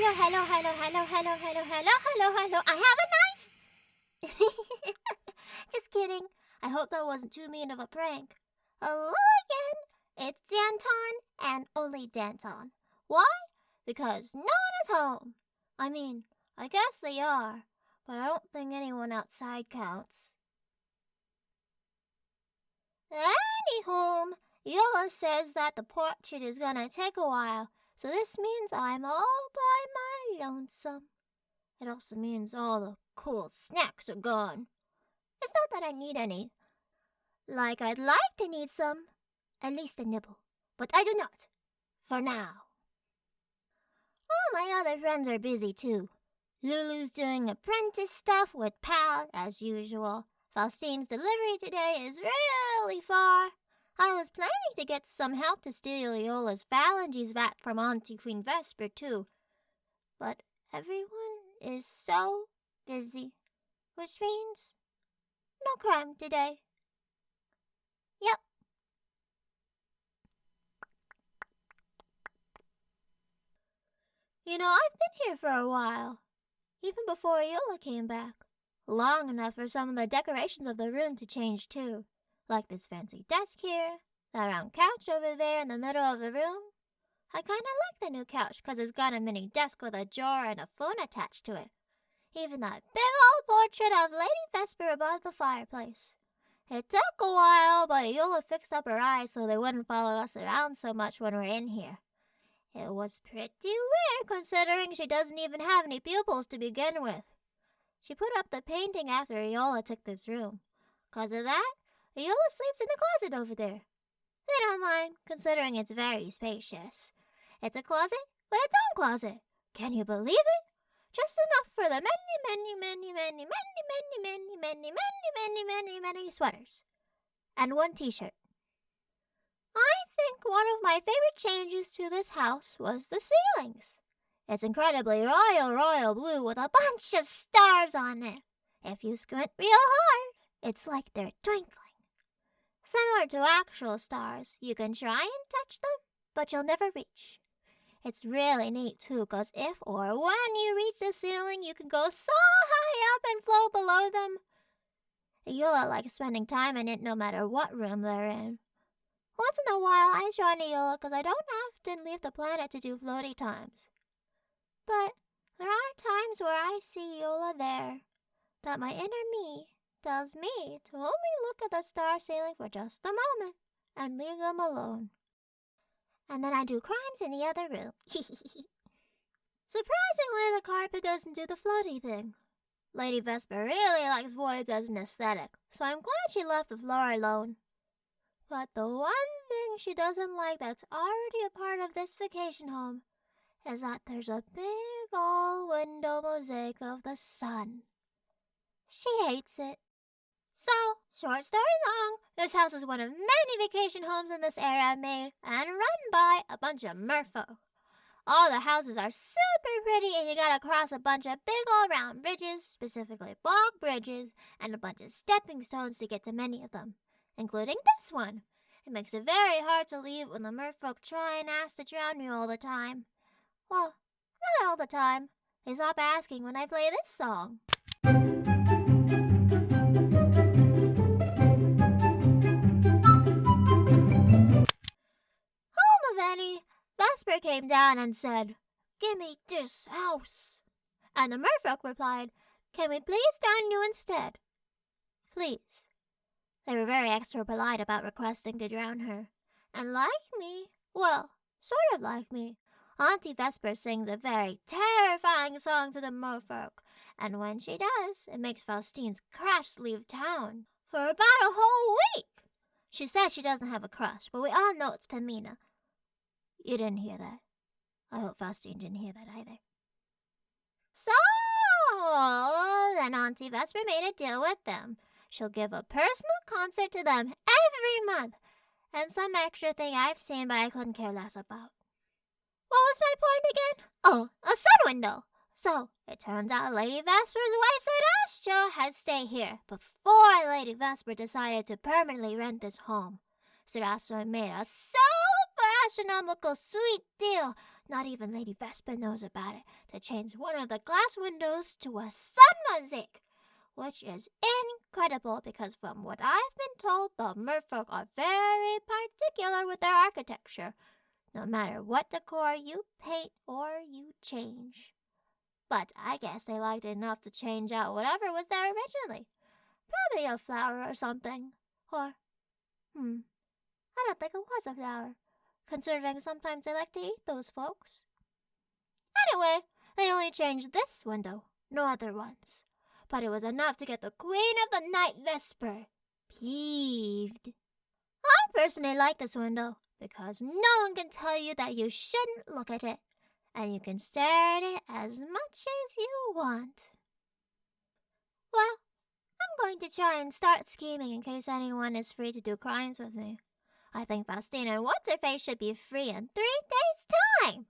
hello. I have a knife. Just kidding. I hope that wasn't too mean of a prank. Hello again. It's Danton and only Danton. Why? Because no one is home. I mean, I guess they are, but I don't think anyone outside counts. Anywho, Yola says that the portrait is gonna take a while, so this means I'm all by my lonesome. It also means all the cool snacks are gone. It's not that I need any. Like I'd like to need some, at least a nibble, but I do not, for now. All my other friends are busy too. Lulu's doing apprentice stuff with Pal, as usual. Faustine's delivery today is really far. I was planning to get some help to steal Iola's phalanges back from Auntie Queen Vesper too. But everyone is so busy, which means no crime today. Yep. You know, I've been here for a while, even before Iola came back. Long enough for some of the decorations of the room to change too. Like this fancy desk here, that round couch over there in the middle of the room. I kinda like the new couch because it's got a mini desk with a drawer and a phone attached to it. Even that big old portrait of Lady Vesper above the fireplace. It took a while, but Iola fixed up her eyes so they wouldn't follow us around so much when we're in here. It was pretty weird considering she doesn't even have any pupils to begin with. She put up the painting after Iola took this room. 'Cause of that, Iola sleeps in the closet over there. They don't mind, considering it's very spacious. It's a closet with its own closet. Can you believe it? Just enough for the many sweaters. And one t-shirt. I think one of my favorite changes to this house was the ceilings. It's incredibly royal blue with a bunch of stars on it. If you squint real hard, it's like they're twinkling. Similar to actual stars, you can try and touch them, but you'll never reach. It's really neat too, 'cause if or when you reach the ceiling, you can go so high up and float below them. Iola likes spending time in it no matter what room they're in. Once in a while, I join Iola 'cause I don't often leave the planet to do floaty times. But there are times where I see Iola there, that my inner me tells me to only look at the star ceiling for just a moment and leave them alone. And then I do crimes in the other room. Surprisingly, the carpet doesn't do the floaty thing. Lady Vesper really likes voids as an aesthetic, so I'm glad she left the floor alone. But the one thing she doesn't like that's already a part of this vacation home is that there's a big all-window mosaic of the sun. She hates it. So, short story long, this house is one of many vacation homes in this area made and run by a bunch of merfolk. All the houses are super pretty and you gotta cross a bunch of big old round bridges, specifically bog bridges, and a bunch of stepping stones to get to many of them, including this one. It makes it very hard to leave when the merfolk try and ask to drown you all the time. Well, not all the time. They stop asking when I play this song. Vesper came down and said, "Give me this house." And the merfolk replied, "Can we please drown you instead?" Please. They were very extra polite about requesting to drown her. And like me, well, sort of like me, Auntie Vesper sings a very terrifying song to the merfolk. And when she does, it makes Faustine's crush leave town for about a whole week. She says she doesn't have a crush, but we all know it's Pamina. You didn't hear that. I hope Faustine didn't hear that either. So, then Auntie Vesper made a deal with them. She'll give a personal concert to them every month, and some extra thing I've seen but I couldn't care less about. What was my point again? Oh, a sun window. So, it turns out Lady Vesper's wife said Astro had stay here before Lady Vesper decided to permanently rent this home. So Astro made a super astronomical sweet deal, Not even Lady Vespa knows about it, to change one of the glass windows to a sun mosaic, which is incredible because from what I've been told, the merfolk are very particular with their architecture, no matter what decor you paint or you change. But I guess they liked it enough to change out whatever was there originally. Probably a flower or something. Or, I don't think it was a flower, considering sometimes they like to eat those folks. Anyway, they only changed this window, no other ones. But it was enough to get the Queen of the Night Vesper peeved. I personally like this window because no one can tell you that you shouldn't look at it, and you can stare at it as much as you want. Well, I'm going to try and start scheming in case anyone is free to do crimes with me. I think Faustina and What's-Her-Face should be free in 3 days' time.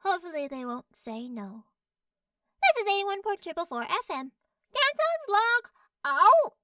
Hopefully they won't say no. This is 81.444 FM. Danton's log out!